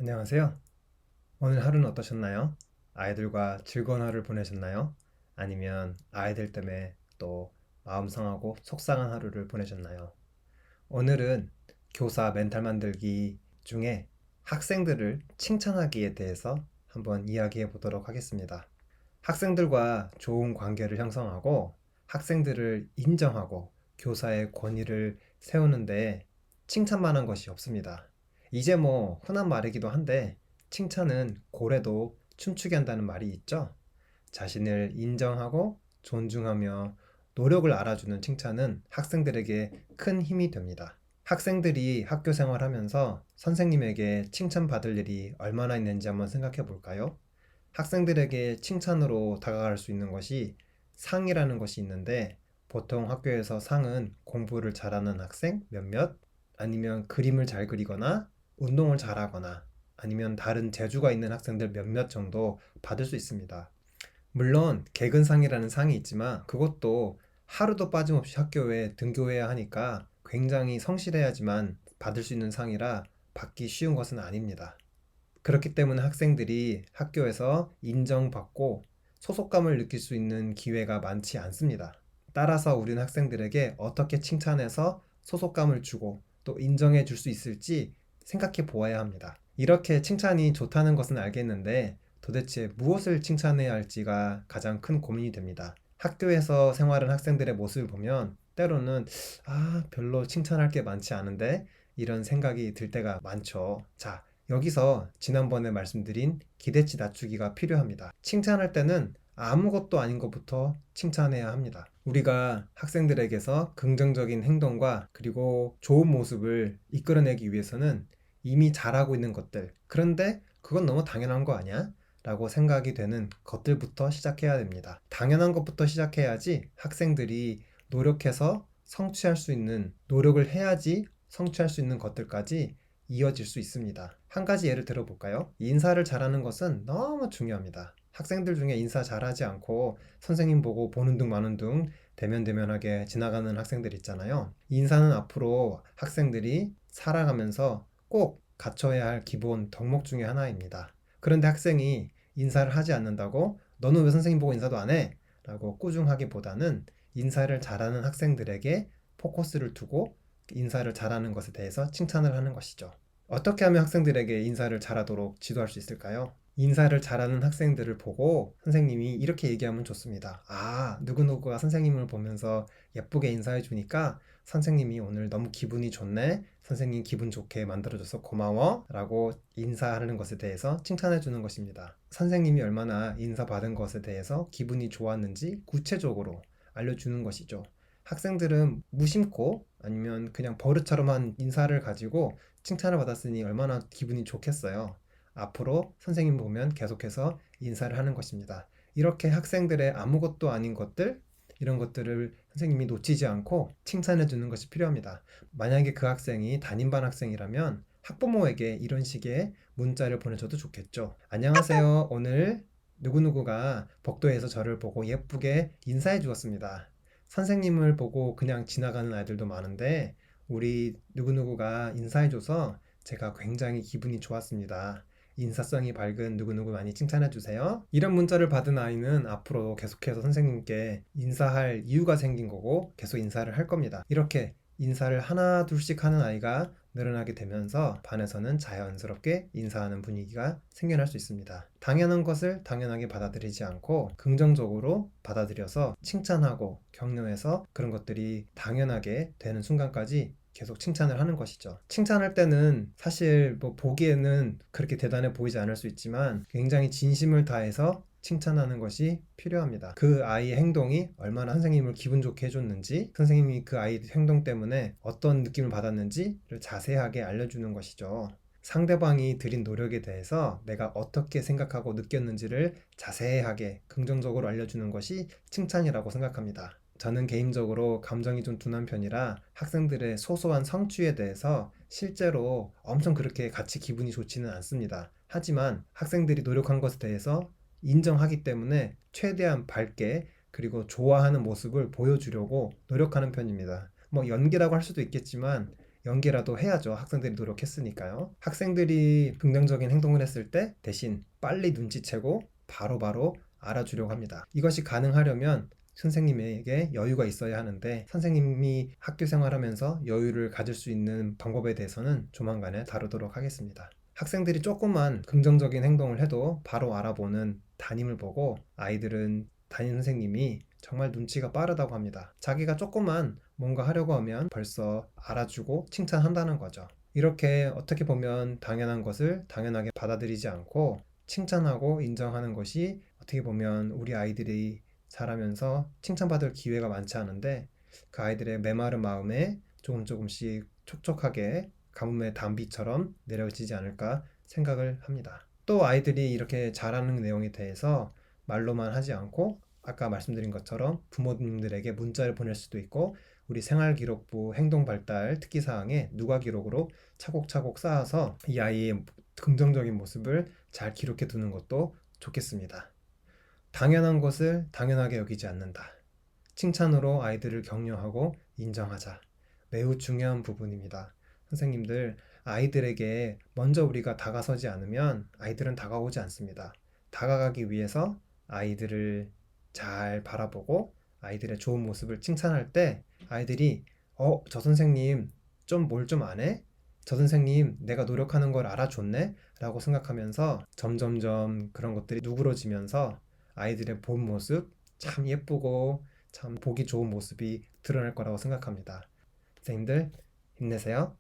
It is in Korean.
안녕하세요. 오늘 하루는 어떠셨나요? 아이들과 즐거운 하루를 보내셨나요? 아니면 아이들 때문에 또 마음 상하고 속상한 하루를 보내셨나요? 오늘은 교사 멘탈 만들기 중에 학생들을 칭찬하기에 대해서 한번 이야기해 보도록 하겠습니다. 학생들과 좋은 관계를 형성하고 학생들을 인정하고 교사의 권위를 세우는데 칭찬만한 것이 없습니다. 이제 뭐 흔한 말이기도 한데 칭찬은 고래도 춤추게 한다는 말이 있죠. 자신을 인정하고 존중하며 노력을 알아주는 칭찬은 학생들에게 큰 힘이 됩니다. 학생들이 학교 생활하면서 선생님에게 칭찬받을 일이 얼마나 있는지 한번 생각해 볼까요? 학생들에게 칭찬으로 다가갈 수 있는 것이 상이라는 것이 있는데 보통 학교에서 상은 공부를 잘하는 학생 몇몇 아니면 그림을 잘 그리거나 운동을 잘하거나 아니면 다른 재주가 있는 학생들 몇몇 정도 받을 수 있습니다. 물론 개근상이라는 상이 있지만 그것도 하루도 빠짐없이 학교에 등교해야 하니까 굉장히 성실해야지만 받을 수 있는 상이라 받기 쉬운 것은 아닙니다. 그렇기 때문에 학생들이 학교에서 인정받고 소속감을 느낄 수 있는 기회가 많지 않습니다. 따라서 우리는 학생들에게 어떻게 칭찬해서 소속감을 주고 또 인정해 줄 수 있을지 생각해 보아야 합니다. 이렇게 칭찬이 좋다는 것은 알겠는데 도대체 무엇을 칭찬해야 할지가 가장 큰 고민이 됩니다. 학교에서 생활하는 학생들의 모습을 보면 때로는 별로 칭찬할 게 많지 않은데 이런 생각이 들 때가 많죠. 자, 여기서 지난번에 말씀드린 기대치 낮추기가 필요합니다. 칭찬할 때는 아무것도 아닌 것부터 칭찬해야 합니다. 우리가 학생들에게서 긍정적인 행동과 그리고 좋은 모습을 이끌어내기 위해서는 이미 잘하고 있는 것들, 그런데 그건 너무 당연한 거 아니야? 라고 생각이 되는 것들부터 시작해야 됩니다. 당연한 것부터 시작해야지 학생들이 노력해서 성취할 수 있는, 노력을 해야지 성취할 수 있는 것들까지 이어질 수 있습니다. 한 가지 예를 들어볼까요? 인사를 잘하는 것은 너무 중요합니다. 학생들 중에 인사 잘하지 않고 선생님 보고 보는 둥 마는 둥 대면대면하게 지나가는 학생들 있잖아요. 인사는 앞으로 학생들이 살아가면서 꼭 갖춰야 할 기본 덕목 중에 하나입니다. 그런데 학생이 인사를 하지 않는다고 너는 왜 선생님 보고 인사도 안 해? 라고 꾸중하기보다는 인사를 잘하는 학생들에게 포커스를 두고 인사를 잘하는 것에 대해서 칭찬을 하는 것이죠. 어떻게 하면 학생들에게 인사를 잘하도록 지도할 수 있을까요? 인사를 잘하는 학생들을 보고 선생님이 이렇게 얘기하면 좋습니다. 누구누구가 선생님을 보면서 예쁘게 인사해 주니까 선생님이 오늘 너무 기분이 좋네. 선생님 기분 좋게 만들어줘서 고마워. 라고 인사하는 것에 대해서 칭찬해 주는 것입니다. 선생님이 얼마나 인사받은 것에 대해서 기분이 좋았는지 구체적으로 알려주는 것이죠. 학생들은 무심코 아니면 그냥 버릇처럼 한 인사를 가지고 칭찬을 받았으니 얼마나 기분이 좋겠어요. 앞으로 선생님 보면 계속해서 인사를 하는 것입니다. 이렇게 학생들의 아무것도 아닌 것들, 이런 것들을 선생님이 놓치지 않고 칭찬해 주는 것이 필요합니다. 만약에 그 학생이 담임반 학생이라면 학부모에게 이런 식의 문자를 보내줘도 좋겠죠. 안녕하세요. 오늘 누구누구가 복도에서 저를 보고 예쁘게 인사해 주었습니다. 선생님을 보고 그냥 지나가는 아이들도 많은데 우리 누구누구가 인사해줘서 제가 굉장히 기분이 좋았습니다. 인사성이 밝은 누구누구 많이 칭찬해 주세요. 이런 문자를 받은 아이는 앞으로 계속해서 선생님께 인사할 이유가 생긴 거고 계속 인사를 할 겁니다. 이렇게 인사를 하나 둘씩 하는 아이가 늘어나게 되면서 반에서는 자연스럽게 인사하는 분위기가 생겨날 수 있습니다. 당연한 것을 당연하게 받아들이지 않고 긍정적으로 받아들여서 칭찬하고 격려해서 그런 것들이 당연하게 되는 순간까지 계속 칭찬을 하는 것이죠. 칭찬할 때는 사실 뭐 보기에는 그렇게 대단해 보이지 않을 수 있지만 굉장히 진심을 다해서 칭찬하는 것이 필요합니다. 그 아이의 행동이 얼마나 선생님을 기분 좋게 해줬는지, 선생님이 그 아이 행동 때문에 어떤 느낌을 받았는지를 자세하게 알려주는 것이죠. 상대방이 들인 노력에 대해서 내가 어떻게 생각하고 느꼈는지를 자세하게 긍정적으로 알려주는 것이 칭찬이라고 생각합니다. 저는 개인적으로 감정이 좀 둔한 편이라 학생들의 소소한 성취에 대해서 실제로 엄청 그렇게 같이 기분이 좋지는 않습니다. 하지만 학생들이 노력한 것에 대해서 인정하기 때문에 최대한 밝게 그리고 좋아하는 모습을 보여주려고 노력하는 편입니다. 뭐 연기라고 할 수도 있겠지만 연기라도 해야죠. 학생들이 노력했으니까요. 학생들이 긍정적인 행동을 했을 때 대신 빨리 눈치채고 바로바로 알아주려고 합니다. 이것이 가능하려면 선생님에게 여유가 있어야 하는데, 선생님이 학교 생활하면서 여유를 가질 수 있는 방법에 대해서는 조만간에 다루도록 하겠습니다. 학생들이 조금만 긍정적인 행동을 해도 바로 알아보는 담임을 보고 아이들은 담임 선생님이 정말 눈치가 빠르다고 합니다. 자기가 조금만 뭔가 하려고 하면 벌써 알아주고 칭찬한다는 거죠. 이렇게 어떻게 보면 당연한 것을 당연하게 받아들이지 않고 칭찬하고 인정하는 것이 어떻게 보면 우리 아이들이 자라면서 칭찬받을 기회가 많지 않은데, 그 아이들의 메마른 마음에 조금씩 촉촉하게 가뭄의 단비처럼 내려지지 않을까 생각을 합니다. 또 아이들이 이렇게 잘하는 내용에 대해서 말로만 하지 않고 아까 말씀드린 것처럼 부모님들에게 문자를 보낼 수도 있고, 우리 생활기록부 행동발달 특기사항에 누가기록으로 차곡차곡 쌓아서 이 아이의 긍정적인 모습을 잘 기록해 두는 것도 좋겠습니다. 당연한 것을 당연하게 여기지 않는다. 칭찬으로 아이들을 격려하고 인정하자. 매우 중요한 부분입니다. 선생님들, 아이들에게 먼저 우리가 다가서지 않으면 아이들은 다가오지 않습니다. 다가가기 위해서 아이들을 잘 바라보고 아이들의 좋은 모습을 칭찬할 때 아이들이 저 선생님 좀 뭘 좀 아네? 저 선생님 내가 노력하는 걸 알아줬네? 라고 생각하면서 점점점 그런 것들이 누그러지면서 아이들의 본 모습 참 예쁘고 참 보기 좋은 모습이 드러날 거라고 생각합니다. 선생님들 힘내세요.